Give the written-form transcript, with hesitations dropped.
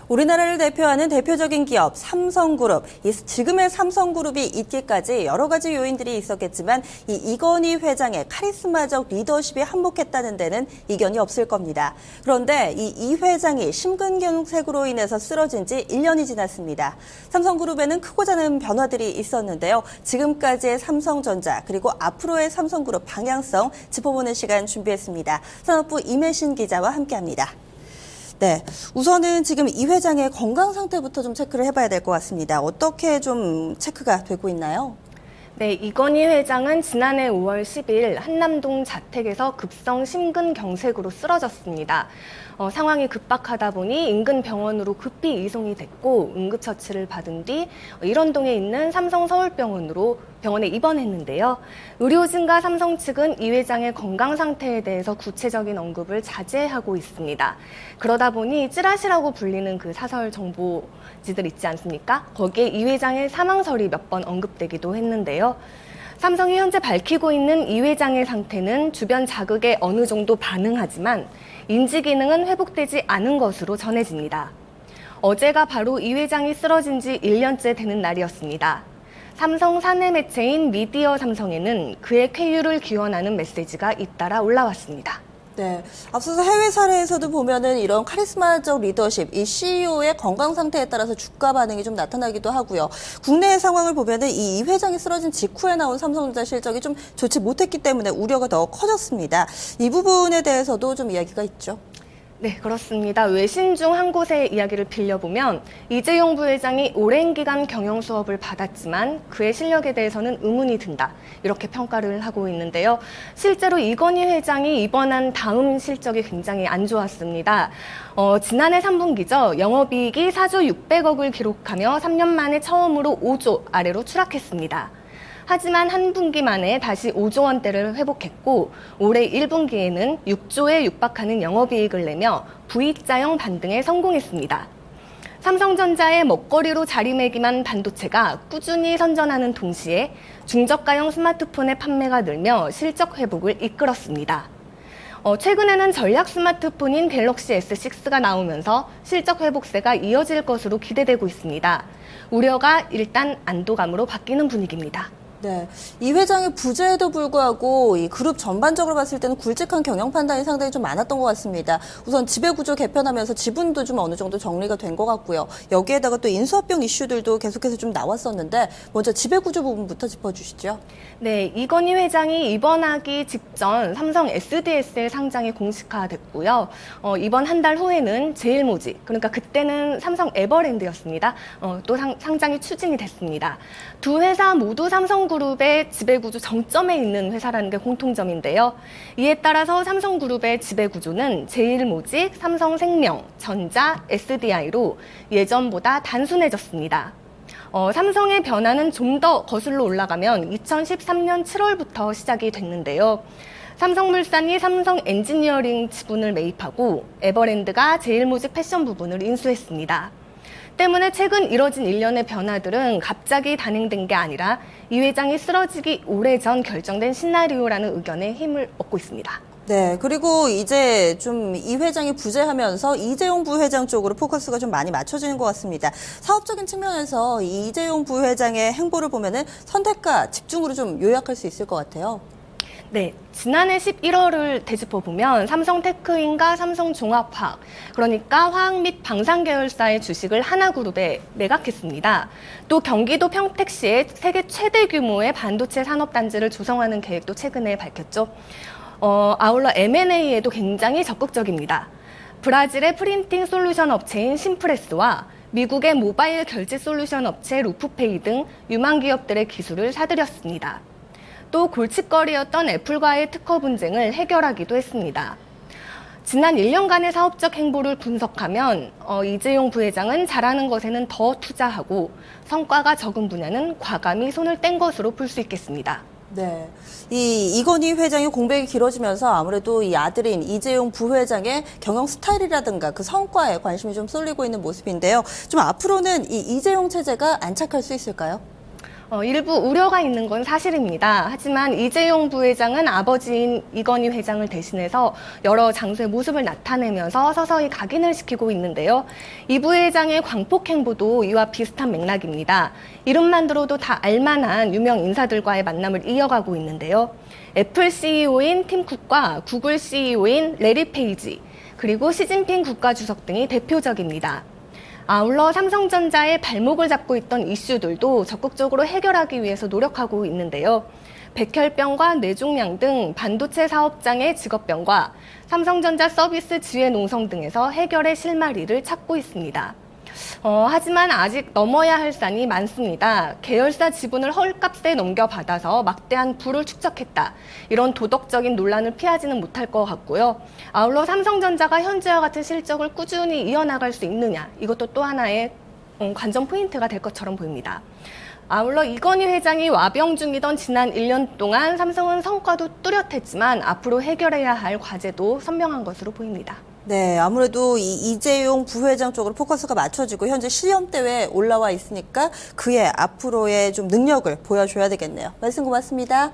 우리나라를 대표하는 대표적인 기업 삼성그룹. 지금의 삼성그룹이 있기까지 여러 가지 요인들이 있었겠지만 이건희 회장의 카리스마적 리더십이 한몫했다는 데는 이견이 없을 겁니다. 그런데 이 회장이 심근경색으로 인해서 쓰러진 지 1년이 지났습니다. 삼성그룹에는 크고 작은 변화들이 있었는데요. 지금까지의 삼성전자 그리고 앞으로의 삼성그룹 방향성 짚어보는 시간 준비했습니다. 산업부 임혜신 기자와 함께합니다. 네, 우선은 지금 이 회장의 건강 상태부터 좀 체크를 해봐야 될 것 같습니다. 어떻게 좀 체크가 되고 있나요? 네, 이건희 회장은 지난해 5월 10일 한남동 자택에서 급성 심근경색으로 쓰러졌습니다. 상황이 급박하다 보니 인근 병원으로 급히 이송이 됐고 응급처치를 받은 뒤 일원동에 있는 병원에 입원했는데요. 의료진과 삼성 측은 이 회장의 건강 상태에 대해서 구체적인 언급을 자제하고 있습니다. 그러다 보니 찌라시라고 불리는 그 사설 정보지들 있지 않습니까? 거기에 이 회장의 사망설이 몇 번 언급되기도 했는데요. 삼성이 현재 밝히고 있는 이 회장의 상태는 주변 자극에 어느 정도 반응하지만 인지 기능은 회복되지 않은 것으로 전해집니다. 어제가 바로 이 회장이 쓰러진 지 1년째 되는 날이었습니다. 삼성 사내 매체인 미디어 삼성에는 그의 쾌유를 기원하는 메시지가 잇따라 올라왔습니다. 네, 앞서서 해외 사례에서도 보면은 이런 카리스마적 리더십, 이 CEO의 건강 상태에 따라서 주가 반응이 좀 나타나기도 하고요. 국내 상황을 보면은 이 회장이 쓰러진 직후에 나온 삼성전자 실적이 좀 좋지 못했기 때문에 우려가 더 커졌습니다. 이 부분에 대해서도 좀 이야기가 있죠. 네, 그렇습니다. 외신 중 한 곳의 이야기를 빌려보면 이재용 부회장이 오랜 기간 경영 수업을 받았지만 그의 실력에 대해서는 의문이 든다. 이렇게 평가를 하고 있는데요. 실제로 이건희 회장이 입원한 다음 실적이 굉장히 안 좋았습니다. 지난해 3분기죠. 영업이익이 4조 600억을 기록하며 3년 만에 처음으로 5조 아래로 추락했습니다. 하지만 한 분기 만에 다시 5조 원대를 회복했고 올해 1분기에는 6조에 육박하는 영업이익을 내며 V자형 반등에 성공했습니다. 삼성전자의 먹거리로 자리매김한 반도체가 꾸준히 선전하는 동시에 중저가형 스마트폰의 판매가 늘며 실적 회복을 이끌었습니다. 최근에는 전략 스마트폰인 갤럭시 S6가 나오면서 실적 회복세가 이어질 것으로 기대되고 있습니다. 우려가 일단 안도감으로 바뀌는 분위기입니다. 네, 이 회장의 부재에도 불구하고 이 그룹 전반적으로 봤을 때는 굵직한 경영 판단이 상당히 좀 많았던 것 같습니다. 우선 지배구조 개편하면서 지분도 좀 어느 정도 정리가 된 것 같고요. 여기에다가 또 인수합병 이슈들도 계속해서 좀 나왔었는데 먼저 지배구조 부분부터 짚어주시죠. 네, 이건희 회장이 입원하기 직전 삼성 SDS의 상장이 공식화됐고요. 이번 한 달 후에는 제일모직, 그러니까 그때는 삼성 에버랜드였습니다. 또 상장이 추진이 됐습니다. 두 회사 모두 삼성그룹의 지배구조 정점에 있는 회사라는 게 공통점인데요. 이에 따라서 삼성그룹의 지배구조는 제일모직, 삼성생명, 전자, SDI로 예전보다 단순해졌습니다. 삼성의 변화는 좀 더 거슬러 올라가면 2013년 7월부터 시작이 됐는데요. 삼성물산이 삼성 엔지니어링 지분을 매입하고 에버랜드가 제일모직 패션 부분을 인수했습니다. 때문에 최근 이뤄진 일련의 변화들은 갑자기 단행된 게 아니라 이 회장이 쓰러지기 오래전 결정된 시나리오라는 의견에 힘을 얻고 있습니다. 네, 그리고 이제 좀 이 회장이 부재하면서 이재용 부회장 쪽으로 포커스가 좀 많이 맞춰지는 것 같습니다. 사업적인 측면에서 이 이재용 부회장의 행보를 보면은 선택과 집중으로 좀 요약할 수 있을 것 같아요. 네, 지난해 11월을 되짚어보면 삼성테크인과 삼성종합화학, 그러니까 화학 및 방산 계열사의 주식을 하나그룹에 매각했습니다. 또 경기도 평택시에 세계 최대 규모의 반도체 산업단지를 조성하는 계획도 최근에 밝혔죠. 아울러 M&A에도 굉장히 적극적입니다. 브라질의 프린팅 솔루션 업체인 심프레스와 미국의 모바일 결제 솔루션 업체 루프페이 등 유망 기업들의 기술을 사들였습니다. 또 골칫거리였던 애플과의 특허 분쟁을 해결하기도 했습니다. 지난 1년간의 사업적 행보를 분석하면 이재용 부회장은 잘하는 것에는 더 투자하고 성과가 적은 분야는 과감히 손을 뗀 것으로 볼 수 있겠습니다. 네, 이건희 회장의 공백이 길어지면서 아무래도 이 아들인 이재용 부회장의 경영 스타일이라든가 그 성과에 관심이 좀 쏠리고 있는 모습인데요. 좀 앞으로는 이 이재용 체제가 안착할 수 있을까요? 일부 우려가 있는 건 사실입니다. 하지만 이재용 부회장은 아버지인 이건희 회장을 대신해서 여러 장소의 모습을 나타내면서 서서히 각인을 시키고 있는데요. 이 부회장의 광폭 행보도 이와 비슷한 맥락입니다. 이름만 들어도 다 알만한 유명 인사들과의 만남을 이어가고 있는데요. 애플 CEO인 팀 쿡과 구글 CEO인 레리 페이지, 그리고 시진핑 국가주석 등이 대표적입니다. 아울러 삼성전자의 발목을 잡고 있던 이슈들도 적극적으로 해결하기 위해서 노력하고 있는데요. 백혈병과 뇌종양 등 반도체 사업장의 직업병과 삼성전자 서비스 지회 농성 등에서 해결의 실마리를 찾고 있습니다. 하지만 아직 넘어야 할 산이 많습니다. 계열사 지분을 헐값에 넘겨받아서 막대한 부를 축적했다. 이런 도덕적인 논란을 피하지는 못할 것 같고요. 아울러 삼성전자가 현재와 같은 실적을 꾸준히 이어나갈 수 있느냐, 이것도 또 하나의 관전 포인트가 될 것처럼 보입니다. 아울러 이건희 회장이 와병 중이던 지난 1년 동안 삼성은 성과도 뚜렷했지만 앞으로 해결해야 할 과제도 선명한 것으로 보입니다. 네, 아무래도 이 이재용 부회장 쪽으로 포커스가 맞춰지고 현재 시험대회에 올라와 있으니까 그의 앞으로의 좀 능력을 보여줘야 되겠네요. 말씀 고맙습니다.